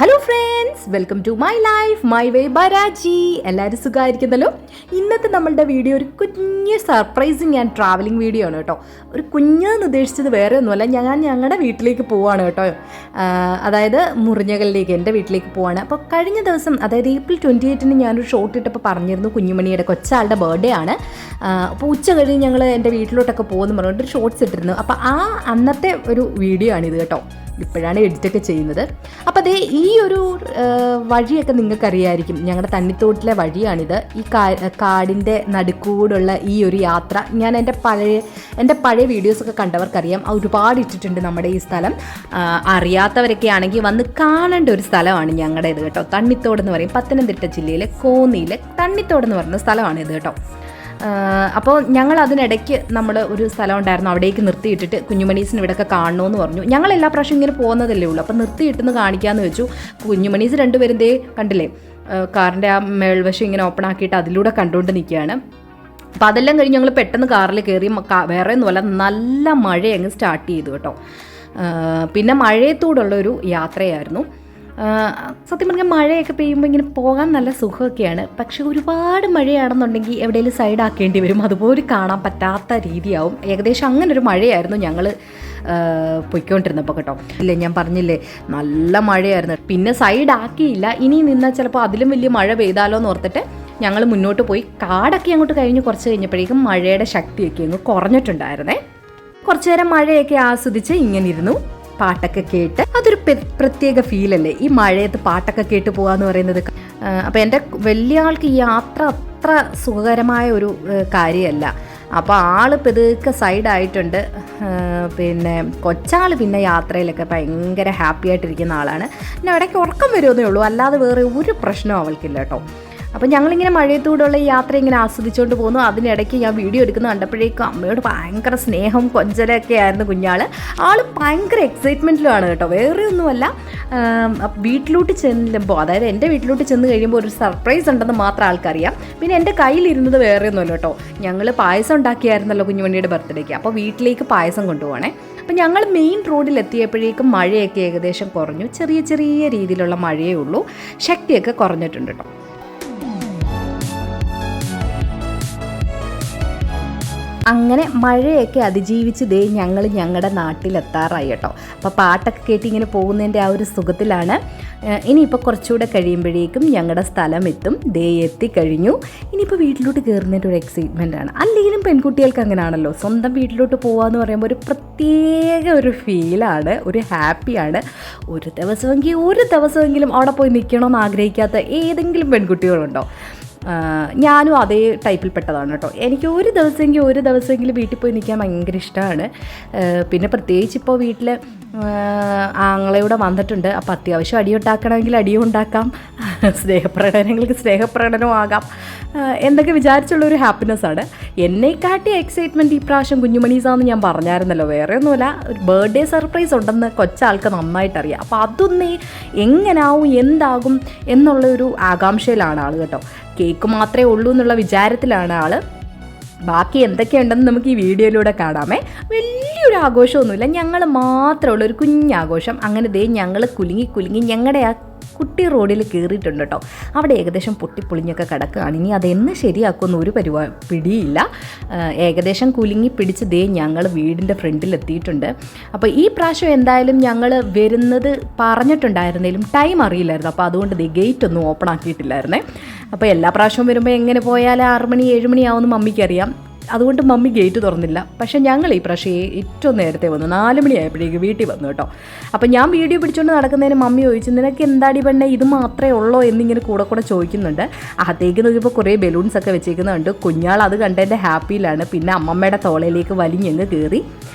Hello friends, welcome to my life my way by Raji. എല്ലാവരും സുഖമായിരിക്കുന്നല്ലോ. ഇന്നത്തെ നമ്മളുടെ വീഡിയോ ഒരു കുഞ്ഞ് സർപ്രൈസിങ് ആൻഡ് ട്രാവലിംഗ് വീഡിയോ ആണ് കേട്ടോ. ഒരു കുഞ്ഞെന്ന് ഉദ്ദേശിച്ചത് വേറെ ഒന്നുമല്ല, ഞാൻ ഞങ്ങളുടെ വീട്ടിലേക്ക് പോവാണ് കേട്ടോ. അതായത് മുറിഞ്ഞകലിലേക്ക്, എൻ്റെ വീട്ടിലേക്ക് പോവാണ്. അപ്പോൾ കഴിഞ്ഞ ദിവസം, അതായത് April 28 ഞാനൊരു ഷോട്ട് ഇട്ടപ്പോൾ പറഞ്ഞിരുന്നു കുഞ്ഞുമണിയുടെ കൊച്ചാളുടെ ബർത്ത്ഡേ ആണ്. അപ്പോൾ ഉച്ച കഴിഞ്ഞ് ഞങ്ങൾ എൻ്റെ വീട്ടിലോട്ടൊക്കെ പോകുമെന്ന് പറഞ്ഞിട്ട് ഒരു ഷോർട്സ് ഇട്ടിരുന്നു. അപ്പോൾ അന്നത്തെ ഒരു വീഡിയോ ആണിത് കേട്ടോ. ഇപ്പോഴാണ് എഡിറ്റൊക്കെ ചെയ്യുന്നത്. അപ്പോൾ അതേ ഈ ഒരു വഴിയൊക്കെ നിങ്ങൾക്കറിയായിരിക്കും, ഞങ്ങളുടെ തണ്ണിത്തോട്ടിലെ വഴിയാണിത്. ഈ കാടിൻ്റെ നടുക്കൂടുള്ള ഈ ഒരു യാത്ര ഞാൻ എൻ്റെ പഴയ വീഡിയോസൊക്കെ കണ്ടവർക്കറിയാം. ഒരുപാട് ഇട്ടിട്ടുണ്ട് നമ്മുടെ ഈ സ്ഥലം. അറിയാത്തവരൊക്കെ ആണെങ്കിൽ വന്ന് കാണേണ്ട ഒരു സ്ഥലമാണ് ഞങ്ങളുടേത് കേട്ടോ. തണ്ണിത്തോട് എന്ന് പറയും. പത്തനംതിട്ട ജില്ലയിലെ കോന്നിയിലെ തണ്ണിത്തോട് എന്ന് പറയുന്ന സ്ഥലമാണിത് കേട്ടോ. അപ്പോൾ ഞങ്ങൾ അതിനിടയ്ക്ക് നമ്മൾ ഒരു സ്ഥലം ഉണ്ടായിരുന്നു, അവിടേക്ക് നിർത്തിയിട്ടിട്ട് കുഞ്ഞുമണീസിന് ഇവിടെയൊക്കെ കാണണമെന്ന് പറഞ്ഞു. ഞങ്ങൾ എല്ലാ പ്രാവശ്യം ഇങ്ങനെ പോകുന്നതല്ലേ ഉള്ളൂ. അപ്പോൾ നിർത്തിയിട്ടെന്ന് കാണിക്കാമെന്ന് വെച്ചു. കുഞ്ഞുമണീസ് രണ്ടുപേരും ദേ കണ്ടില്ലേ, കാറിൻ്റെ ആ മേൾവശം ഇങ്ങനെ ഓപ്പൺ ആക്കിയിട്ട് അതിലൂടെ കണ്ടുകൊണ്ട് നിൽക്കുകയാണ്. അപ്പോൾ അതെല്ലാം കഴിഞ്ഞ് ഞങ്ങൾ പെട്ടെന്ന് കാറിൽ കയറി. വേറെ ഒന്നുമല്ല, നല്ല മഴ അങ്ങ് സ്റ്റാർട്ട് ചെയ്തു കേട്ടോ. പിന്നെ മഴയത്തോടുള്ളൊരു യാത്രയായിരുന്നു. സത്യം പറഞ്ഞാൽ മഴയൊക്കെ പെയ്യുമ്പോൾ ഇങ്ങനെ പോകാൻ നല്ല സുഖമൊക്കെയാണ്. പക്ഷെ ഒരുപാട് മഴയാണെന്നുണ്ടെങ്കിൽ എവിടെയെങ്കിലും സൈഡ് ആക്കേണ്ടി വരും, അതുപോലെ കാണാൻ പറ്റാത്ത രീതിയാവും. ഏകദേശം അങ്ങനെ ഒരു മഴയായിരുന്നു ഞങ്ങൾ പൊയ്ക്കൊണ്ടിരുന്നപ്പോൾ കേട്ടോ. ഇല്ലേ, ഞാൻ പറഞ്ഞില്ലേ നല്ല മഴയായിരുന്നു. പിന്നെ സൈഡ് ആക്കിയില്ല. ഇനി നിന്നാൽ ചിലപ്പോൾ അതിലും വലിയ മഴ പെയ്താലോ എന്ന് ഓർത്തിട്ട് ഞങ്ങൾ മുന്നോട്ട് പോയി. കാടൊക്കെ അങ്ങോട്ട് കഴിഞ്ഞ് കുറച്ച് കഴിഞ്ഞപ്പോഴേക്കും മഴയുടെ ശക്തിയൊക്കെ അങ്ങ് കുറഞ്ഞിട്ടുണ്ടായിരുന്നേ. കുറച്ചു നേരം മഴയൊക്കെ ആസ്വദിച്ച് ഇങ്ങനെ ഇരുന്നു, പാട്ടൊക്കെ കേട്ട്. അതൊരു പ്രത്യേക ഫീലല്ലേ, ഈ മഴയത്ത് പാട്ടൊക്കെ കേട്ട് പോകാന്ന് പറയുന്നത്. അപ്പോൾ എൻ്റെ വലിയ ആൾക്ക് ഈ യാത്ര അത്ര സുഖകരമായ ഒരു കാര്യമല്ല. അപ്പോൾ ആൾ പെതുക്കെ സൈഡായിട്ടുണ്ട്. പിന്നെ കൊച്ചാൾ പിന്നെ യാത്രയിലൊക്കെ ഭയങ്കര ഹാപ്പി ആയിട്ടിരിക്കുന്ന ആളാണ്. പിന്നെ ഇടയ്ക്ക് ഉറക്കം വരുമെന്നേ ഉള്ളൂ, അല്ലാതെ വേറെ ഒരു പ്രശ്നവും അവൾക്കില്ല കേട്ടോ. അപ്പം ഞങ്ങളിങ്ങനെ മഴയത്തൂടെയുള്ള ഈ യാത്ര ഇങ്ങനെ ആസ്വദിച്ചുകൊണ്ട് പോകുന്നു. അതിനിടയ്ക്ക് ഞാൻ വീഡിയോ എടുക്കുന്നത് കണ്ടപ്പോഴേക്കും അമ്മയോട് ഭയങ്കര സ്നേഹം കൊഞ്ചലൊക്കെ ആയിരുന്നു കുഞ്ഞാൾ. ആൾ ഭയങ്കര എക്സൈറ്റ്മെൻറ്റിലുമാണ് കേട്ടോ. വേറെ ഒന്നുമല്ല, വീട്ടിലോട്ട് ചെല്ലുമ്പോൾ, അതായത് എൻ്റെ വീട്ടിലോട്ട് ചെന്ന് കഴിയുമ്പോൾ ഒരു സർപ്രൈസ് ഉണ്ടെന്ന് മാത്രം ആൾക്കറിയാം. പിന്നെ എൻ്റെ കയ്യിലിരുന്നത് വേറെ ഒന്നുമല്ല കേട്ടോ. ഞങ്ങൾ പായസം ഉണ്ടാക്കിയായിരുന്നല്ലോ കുഞ്ഞുമണിയുടെ ബർത്ത്ഡേക്ക്. അപ്പോൾ വീട്ടിലേക്ക് പായസം കൊണ്ടുപോകണേ. അപ്പം ഞങ്ങൾ മെയിൻ റോഡിൽ എത്തിയപ്പോഴേക്കും മഴയൊക്കെ ഏകദേശം കുറഞ്ഞു. ചെറിയ ചെറിയ രീതിയിലുള്ള മഴയേ ഉള്ളൂ, ശക്തിയൊക്കെ കുറഞ്ഞിട്ടുണ്ട് കേട്ടോ. അങ്ങനെ മഴയൊക്കെ അതിജീവിച്ച് ദേ ഞങ്ങൾ ഞങ്ങളുടെ നാട്ടിലെത്താറായി കേട്ടോ. അപ്പോൾ പാട്ടൊക്കെ കേട്ട് ഇങ്ങനെ പോകുന്നതിൻ്റെ ആ ഒരു സുഖത്തിലാണ്. ഇനിയിപ്പോൾ കുറച്ചുകൂടെ കഴിയുമ്പോഴേക്കും ഞങ്ങളുടെ സ്ഥലം എത്തും. ദേ എത്തിക്കഴിഞ്ഞു. ഇനിയിപ്പോൾ വീട്ടിലോട്ട് കയറുന്നതിൻ്റെ ഒരു എക്സൈറ്റ്മെൻറ്റാണ്. അല്ലെങ്കിലും പെൺകുട്ടികൾക്ക് അങ്ങനെയാണല്ലോ, സ്വന്തം വീട്ടിലോട്ട് പോകാമെന്ന് പറയുമ്പോൾ ഒരു പ്രത്യേക ഒരു ഫീലാണ്, ഒരു ഹാപ്പിയാണ്. ഒരു ദിവസമെങ്കിലും അവിടെ പോയി നിൽക്കണമെന്ന് ആഗ്രഹിക്കാത്ത ഏതെങ്കിലും പെൺകുട്ടികളുണ്ടോ? ഞാനും അതേ ടൈപ്പിൽപ്പെട്ടതാണ് കേട്ടോ. എനിക്ക് ഒരു ദിവസമെങ്കിലും വീട്ടിൽ പോയി നിൽക്കാൻ ഭയങ്കര ഇഷ്ടമാണ്. പിന്നെ പ്രത്യേകിച്ച് ഇപ്പോൾ വീട്ടിൽ ആങ്ങളയൂടെ വന്നിട്ടുണ്ട്. അപ്പോൾ അത്യാവശ്യം അടിയുണ്ടാക്കണമെങ്കിൽ അടിയും ഉണ്ടാക്കാം, സ്നേഹപ്രകടനങ്ങൾക്ക് സ്നേഹപ്രകടനവും ആകാം. എന്തൊക്കെ വിചാരിച്ചുള്ളൊരു ഹാപ്പിനെസ്സാണ്. എന്നെക്കാട്ടി എക്സൈറ്റ്മെൻറ്റ് ഈ പ്രാവശ്യം കുഞ്ഞുമണീസാന്ന് ഞാൻ പറഞ്ഞായിരുന്നല്ലോ. വേറെ ഒന്നുമല്ല, ഒരു ബർത്ത്ഡേ സർപ്രൈസ് ഉണ്ടെന്ന് കൊച്ചാൾക്ക് നന്നായിട്ടറിയാം. അപ്പോൾ അതൊന്ന് എങ്ങനാവും എന്താകും എന്നുള്ളൊരു ആകാംക്ഷയിലാണ് ആൾ കേട്ടോ. കേക്ക് മാത്രമേ ഉള്ളൂ എന്നുള്ള വിചാരത്തിലാണ് ആൾ. ബാക്കി എന്തൊക്കെയുണ്ടെന്ന് നമുക്ക് ഈ വീഡിയോയിലൂടെ കാണാമേ. വലിയൊരു ആഘോഷമൊന്നുമില്ല, ഞങ്ങൾ മാത്രമുള്ള ഒരു കുഞ്ഞാഘോഷം. അങ്ങനെ ദേ ഞങ്ങൾ കുലുങ്ങി ഞങ്ങളുടെ ആ കുട്ടി റോഡിൽ കയറിയിട്ടുണ്ട് കേട്ടോ. അവിടെ ഏകദേശം പൊട്ടിപ്പൊളിഞ്ഞൊക്കെ കിടക്കുകയാണ്. ഇനി അതെന്ന് ശരിയാക്കുമെന്ന് ഒരു പിടിയില്ല. ഏകദേശം കുലുങ്ങി പിടിച്ച് ദേ ഞങ്ങൾ വീടിൻ്റെ ഫ്രണ്ടിലെത്തിയിട്ടുണ്ട്. അപ്പോൾ ഈ പ്രാവശ്യം എന്തായാലും ഞങ്ങൾ വരുന്നത് പറഞ്ഞിട്ടുണ്ടായിരുന്നേലും ടൈം അറിയില്ലായിരുന്നു. അപ്പോൾ അതുകൊണ്ട് ദേ ഗേറ്റ് ഒന്നും ഓപ്പൺ ആക്കിയിട്ടില്ലായിരുന്നേ. അപ്പോൾ എല്ലാ പ്രാവശ്യവും വരുമ്പോൾ എങ്ങനെ പോയാൽ 6 മണി 7 മണിയാവുമെന്ന് മമ്മിക്കറിയാം. അതുകൊണ്ട് മമ്മി ഗേറ്റ് തുറന്നില്ല. പക്ഷേ ഞങ്ങൾ ഈ പ്രാവശ്യം ഏറ്റവും നേരത്തെ വന്നു, 4 മണിയായപ്പോഴേക്ക് വീട്ടിൽ വന്നു കേട്ടോ. അപ്പോൾ ഞാൻ വീഡിയോ പിടിച്ചുകൊണ്ട് നടക്കുന്നതിന് മമ്മി ചോദിച്ചു, നിനക്ക് എന്താടി പെണ്ണേ ഇത് മാത്രമേ ഉള്ളോ എന്നിങ്ങനെ കൂടെ ചോദിക്കുന്നുണ്ട്. അകത്തേക്ക് നോക്കിയപ്പോൾ കുറേ ബലൂൺസൊക്കെ വെച്ചേക്കുന്നുണ്ട്. കുഞ്ഞാൾ അത് കണ്ടതിൻ്റെ ഹാപ്പിയിലാണ്. പിന്നെ അമ്മമ്മയുടെ തോളയിലേക്ക് വലിഞ്ഞങ്ങ് കയറി.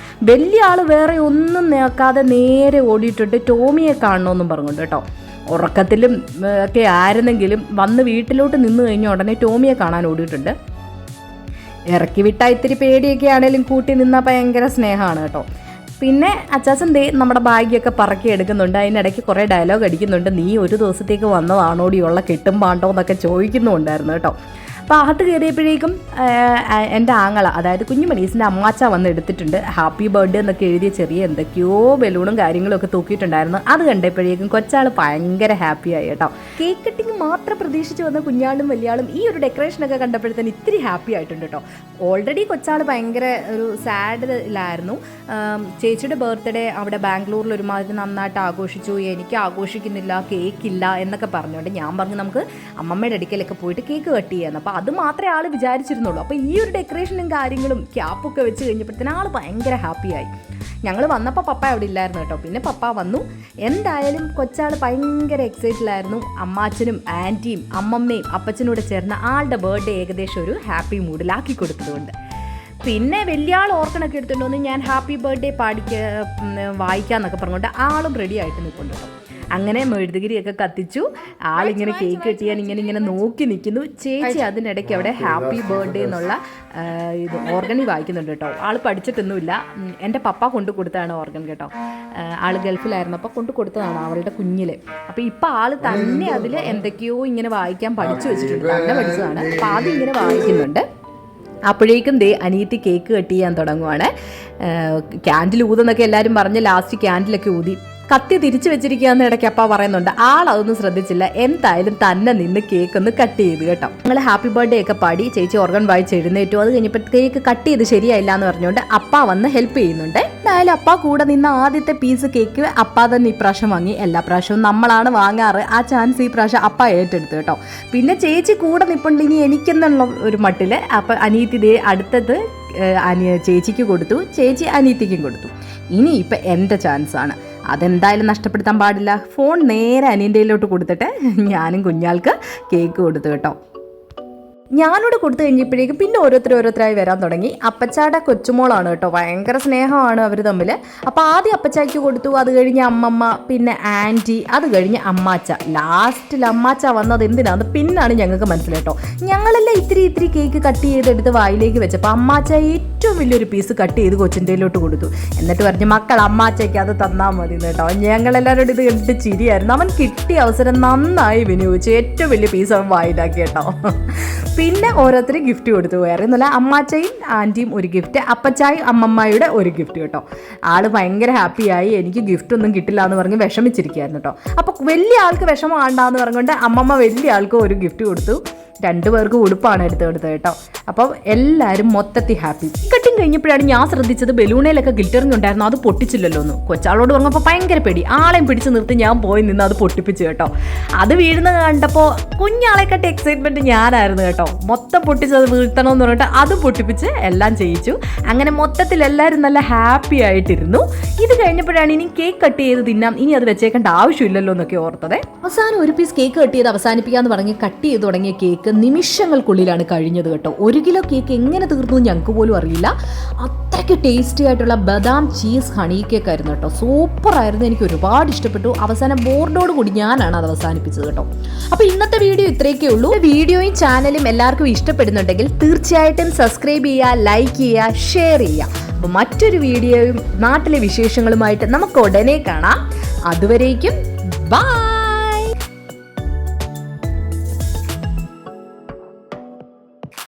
വലിയ ആൾ വേറെ ഒന്നും നോക്കാതെ നേരെ ഓടിയിട്ടുണ്ട് ടോമിയെ കാണണമെന്നും പറഞ്ഞുകൊണ്ട് കേട്ടോ. ഉറക്കത്തിലും ഒക്കെ ആയിരുന്നെങ്കിലും വന്ന് വീട്ടിലോട്ട് നിന്ന് കഴിഞ്ഞ ഉടനെ ടോമിയെ കാണാൻ ഓടിയിട്ടുണ്ട്. ഇറക്കി വിട്ടാൽ ഇത്തിരി പേടിയൊക്കെ ആണെങ്കിലും കൂട്ടി നിന്നാൽ ഭയങ്കര സ്നേഹമാണ് കേട്ടോ. പിന്നെ അച്ചാച്ചൻ ദേ നമ്മുടെ ബാഗൊക്കെ പറക്കി എടുക്കുന്നുണ്ട്. അതിനിടയ്ക്ക് കുറേ ഡയലോഗ് അടിക്കുന്നുണ്ട്. നീ ഒരു ദിവസത്തേക്ക് വന്നതാണോടി, ഉള്ള കെട്ടും പാണ്ടോ എന്നൊക്കെ ചോദിക്കുന്നുണ്ടായിരുന്നു കേട്ടോ. അപ്പോൾ അകത്ത് കയറിയപ്പോഴേക്കും എൻ്റെ ആങ്ങള, അതായത് കുഞ്ഞുമണീസിൻ്റെ അമ്മാച്ച വന്ന് എടുത്തിട്ടുണ്ട്. ഹാപ്പി ബർത്ത്ഡേ എന്നൊക്കെ എഴുതിയ ചെറിയ എന്തൊക്കെയോ ബലൂണും കാര്യങ്ങളും ഒക്കെ തൂക്കിയിട്ടുണ്ടായിരുന്നു. അത് കണ്ടപ്പോഴേക്കും കൊച്ചാൾ ഭയങ്കര ഹാപ്പിയായി കേട്ടോ. കേക്ക് കട്ടിങ് മാത്രം പ്രതീക്ഷിച്ച് വന്ന കുഞ്ഞാളും വലിയാളും ഈ ഒരു ഡെക്കറേഷനൊക്കെ കണ്ടപ്പോഴത്തേന് ഇത്തിരി ഹാപ്പി ആയിട്ടുണ്ട് കേട്ടോ. ഓൾറെഡി കൊച്ചാൾ ഭയങ്കര ഒരു സാഡിലായിരുന്നു. ചേച്ചിയുടെ ബർത്ത്ഡേ അവിടെ ബാംഗ്ലൂരിൽ ഒരുമാതിരി നന്നായിട്ട് ആഘോഷിച്ചു, എനിക്ക് ആഘോഷിക്കുന്നില്ല, കേക്കില്ല എന്നൊക്കെ പറഞ്ഞുകൊണ്ട് ഞാൻ പറഞ്ഞു നമുക്ക് അമ്മമ്മയുടെ അടുക്കലൊക്കെ പോയിട്ട് കേക്ക് കട്ട് ചെയ്യാമെന്ന്. അപ്പോൾ അത് മാത്രമേ ആൾ വിചാരിച്ചിരുന്നുള്ളൂ. അപ്പോൾ ഈ ഒരു ഡെക്കറേഷനും കാര്യങ്ങളും ക്യാപ്പൊക്കെ വെച്ച് കഴിഞ്ഞപ്പോഴത്തേന് ആൾ ഭയങ്കര ഹാപ്പിയായി. ഞങ്ങൾ വന്നപ്പോൾ പപ്പ അവിടെ ഇല്ലായിരുന്നു കേട്ടോ. പിന്നെ പപ്പ വന്നു. എന്തായാലും കൊച്ചാൾ ഭയങ്കര എക്സൈറ്റഡായിരുന്നു. അമ്മാച്ചനും ആൻറ്റിയും അമ്മമ്മയും അപ്പച്ചനോട് ചേർന്ന് ആളുടെ ബർത്ത്ഡേ ഏകദേശം ഒരു ഹാപ്പി മൂഡിലാക്കി കൊടുത്തതുകൊണ്ട്. പിന്നെ വലിയ ആൾ ഓർക്കണൊക്കെ എടുത്തുകൊണ്ട് വന്ന് ഞാൻ ഹാപ്പി ബർത്ത്ഡേ വായിക്കാമെന്നൊക്കെ പറഞ്ഞുകൊണ്ട് ആളും റെഡി ആയിട്ട് നിൽക്കുന്നുണ്ട് കേട്ടോ. അങ്ങനെ മെഴുകുതിരിയൊക്കെ കത്തിച്ചു. ആളിങ്ങനെ കേക്ക് കെട്ടിയാൻ ഇങ്ങനെ നോക്കി നിൽക്കുന്നു. ചേച്ചി അതിനിടയ്ക്ക് അവിടെ ഹാപ്പി ബർത്ത്ഡേ എന്നുള്ള ഇത് ഓർഗനി വായിക്കുന്നുണ്ട് കേട്ടോ. ആൾ പഠിച്ചിട്ടൊന്നുമില്ല, എൻ്റെ പപ്പ കൊണ്ടു കൊടുത്തതാണ് ഓർഗൻ കേട്ടോ. ആൾ ഗൾഫിലായിരുന്നു, അപ്പോൾ കൊണ്ടു കൊടുത്തതാണ് അവളുടെ കുഞ്ഞിൽ. അപ്പോൾ ഇപ്പോൾ ആൾ തന്നെ അതിൽ എന്തൊക്കെയോ ഇങ്ങനെ വായിക്കാൻ പഠിച്ചു വെച്ചിട്ടുണ്ട്, തന്നെ പഠിച്ചതാണ്. അപ്പോൾ അതിങ്ങനെ വായിക്കുന്നുണ്ട്. അപ്പോഴേക്കും അനിയത്തി കേക്ക് കട്ട് ചെയ്യാൻ തുടങ്ങുവാണ്. ക്യാൻഡിൽ ഊതെന്നൊക്കെ എല്ലാവരും പറഞ്ഞ് ലാസ്റ്റ് ക്യാൻഡിലൊക്കെ ഊതി കത്തി തിരിച്ചു വെച്ചിരിക്കുകയെന്ന് ഇടയ്ക്ക് അപ്പ പറയുന്നുണ്ട്. ആളതൊന്നും ശ്രദ്ധിച്ചില്ല. എന്തായാലും തന്നെ നിന്ന് കേക്ക് ഒന്ന് കട്ട് ചെയ്ത് കേട്ടോ. ഞങ്ങൾ ഹാപ്പി ബർത്ത്ഡേ ഒക്കെ പാടി ചേച്ചി ഓർഗൻ വായിച്ച് എഴുന്നേറ്റു. അത് കഴിഞ്ഞപ്പോൾ കേക്ക് കട്ട് ചെയ്ത് ശരിയായില്ല എന്ന് പറഞ്ഞുകൊണ്ട് അപ്പ വന്ന് ഹെൽപ്പ് ചെയ്യുന്നുണ്ട്. എന്തായാലും അപ്പ കൂടെ നിന്ന് ആദ്യത്തെ പീസ് കേക്ക് അപ്പ തന്നെ ഇപ്രാവശ്യം വാങ്ങി. എല്ലാ പ്രാവശ്യവും നമ്മളാണ് വാങ്ങാറ്. ആ ചാൻസ് ഈ പ്രാവശ്യം അപ്പ ഏറ്റെടുത്തു കേട്ടോ. പിന്നെ ചേച്ചി കൂടെ നിൽപ്പുണ്ട് ഇനി എനിക്കെന്നുള്ള ഒരു മട്ടിൽ. അപ്പം അനിയത്തി അടുത്തത് ചേച്ചിക്ക് കൊടുത്തു, ചേച്ചി അനിയത്തിക്കും കൊടുത്തു. ഇനി ഇപ്പം എൻ്റെ ചാൻസാണ്. അതെന്തായാലും നഷ്ടപ്പെടുത്താൻ പാടില്ല. ഫോൺ നേരെ അനിയൻ്റെയിലോട്ട് കൊടുത്തിട്ട് ഞാനും കുഞ്ഞാൾക്ക് കേക്ക് കൊടുത്തു കേട്ടോ. ഞാനോട് കൊടുത്തു കഴിഞ്ഞപ്പോഴേക്കും പിന്നെ ഓരോരുത്തരായി വരാൻ തുടങ്ങി. അപ്പച്ചാടെ കൊച്ചുമോളാണ് കേട്ടോ, ഭയങ്കര സ്നേഹമാണ് അവർ തമ്മിൽ. അപ്പോൾ ആദ്യം അപ്പച്ചായ്ക്ക് കൊടുത്തു, അത് കഴിഞ്ഞ് അമ്മമ്മ, പിന്നെ ആൻറ്റി, അത് കഴിഞ്ഞ് അമ്മാച്ച. ലാസ്റ്റിൽ അമ്മാച്ച വന്നത് എന്തിനാന്ന് പിന്നാണ് ഞങ്ങൾക്ക് മനസ്സിലായിട്ടോ. ഞങ്ങളെല്ലാം ഇത്തിരി കേക്ക് കട്ട് ചെയ്തെടുത്ത് വായിലേക്ക് വെച്ചപ്പോൾ അമ്മാച്ച ഏറ്റവും വലിയൊരു പീസ് കട്ട് ചെയ്ത് കൊച്ചിൻ്റെയിലോട്ട് കൊടുത്തു. എന്നിട്ട് പറഞ്ഞു മക്കൾ അമ്മാച്ചയ്ക്ക് അത് തന്നാൽ മതി കേട്ടോ. ഞങ്ങളെല്ലാവരോടും ഇത് കണ്ടിട്ട് ചിരിയായിരുന്നു. അവൻ കിട്ടിയ അവസരം നന്നായി വിനിയോഗിച്ചു. ഏറ്റവും വലിയ പീസ് അവൻ വായിലാക്കി കേട്ടോ. പിന്നെ ഓരോരുത്തരും ഗിഫ്റ്റ് കൊടുത്തു. വേറെ ഒന്നുമില്ല, അമ്മാച്ചയും ആൻറ്റിയും ഒരു ഗിഫ്റ്റ്, അപ്പച്ചായും അമ്മമ്മയുടെ ഒരു ഗിഫ്റ്റ് കേട്ടോ. ആൾ ഭയങ്കര ഹാപ്പിയായി. എനിക്ക് ഗിഫ്റ്റ് ഒന്നും കിട്ടില്ല എന്ന് പറഞ്ഞ് വിഷമിച്ചിരിക്കുകയായിരുന്നു കേട്ടോ. അപ്പോൾ വലിയ ആൾക്ക് വിഷമം വേണ്ടാന്ന് പറഞ്ഞുകൊണ്ട് അമ്മമ്മ വലിയ ആൾക്ക് ഒരു ഗിഫ്റ്റ് കൊടുത്തു. 2 പേർക്ക് ഉടുപ്പാണ് എടുത്തത് കേട്ടോ. അപ്പം എല്ലാവരും മൊത്തത്തിൽ ഹാപ്പി. കട്ടിങ് കഴിഞ്ഞപ്പോഴാണ് ഞാൻ ശ്രദ്ധിച്ചത് ബലൂണയിലൊക്കെ ഗിൽറ്ററിങ് ഉണ്ടായിരുന്നു, അത് പൊട്ടിച്ചില്ലല്ലോ എന്ന്. കൊച്ചാളോട് പറഞ്ഞപ്പോൾ ഭയങ്കര പേടി. ആളെയും പിടിച്ച് നിർത്തി ഞാൻ പോയി നിന്ന് അത് പൊട്ടിപ്പിച്ചു കേട്ടോ. അത് വീഴുന്നത് കണ്ടപ്പോൾ കുഞ്ഞാളെക്കാട്ടി എക്സൈറ്റ്മെൻറ്റ് ഞാനായിരുന്നു കേട്ടോ. മൊത്തം പൊട്ടിച്ചത് വീഴ്ത്തണമെന്ന് പറഞ്ഞിട്ട് അത് പൊട്ടിപ്പിച്ച് എല്ലാം ചെയ്യിച്ചു. അങ്ങനെ മൊത്തത്തിൽ എല്ലാവരും നല്ല ഹാപ്പി ആയിട്ടിരുന്നു. ഇത് കഴിഞ്ഞപ്പോഴാണ് ഇനി കേക്ക് കട്ട് ചെയ്ത് തിന്നാം, ഇനി അത് വെച്ചേക്കേണ്ട ആവശ്യമില്ലല്ലോ എന്നൊക്കെ ഓർത്തത്. അവസാനം ഒരു പീസ് കേക്ക് കട്ട് ചെയ്ത് അവസാനിപ്പിക്കാമെന്ന് പറഞ്ഞ് കട്ട് ചെയ്ത് തുടങ്ങിയ കേക്ക് നിമിഷങ്ങൾക്കുള്ളിലാണ് കഴിഞ്ഞത് കേട്ടോ. 1 കിലോ കേക്ക് എങ്ങനെ തീർന്നു ഞങ്ങൾക്ക് പോലും അറിയില്ല. അത്രയ്ക്ക് ടേസ്റ്റി ആയിട്ടുള്ള ബദാം ചീസ് ഹണി കേക്ക് ആയിരുന്നു കേട്ടോ. സൂപ്പറായിരുന്നു, എനിക്ക് ഒരുപാട് ഇഷ്ടപ്പെട്ടു. അവസാനം ബോർഡോട് കൂടി ഞാനാണ് അത് അവസാനിപ്പിച്ചത് കേട്ടോ. അപ്പോൾ ഇന്നത്തെ വീഡിയോ ഇത്രയൊക്കെ ഉള്ളൂ. വീഡിയോയും ചാനലും എല്ലാവർക്കും ഇഷ്ടപ്പെടുന്നുണ്ടെങ്കിൽ തീർച്ചയായിട്ടും സബ്സ്ക്രൈബ് ചെയ്യുക, ലൈക്ക് ചെയ്യുക, ഷെയർ ചെയ്യുക. അപ്പോൾ മറ്റൊരു വീഡിയോയും നാട്ടിലെ വിശേഷങ്ങളുമായിട്ട് നമുക്ക് ഉടനെ കാണാം. അതുവരേക്കും ബൈ.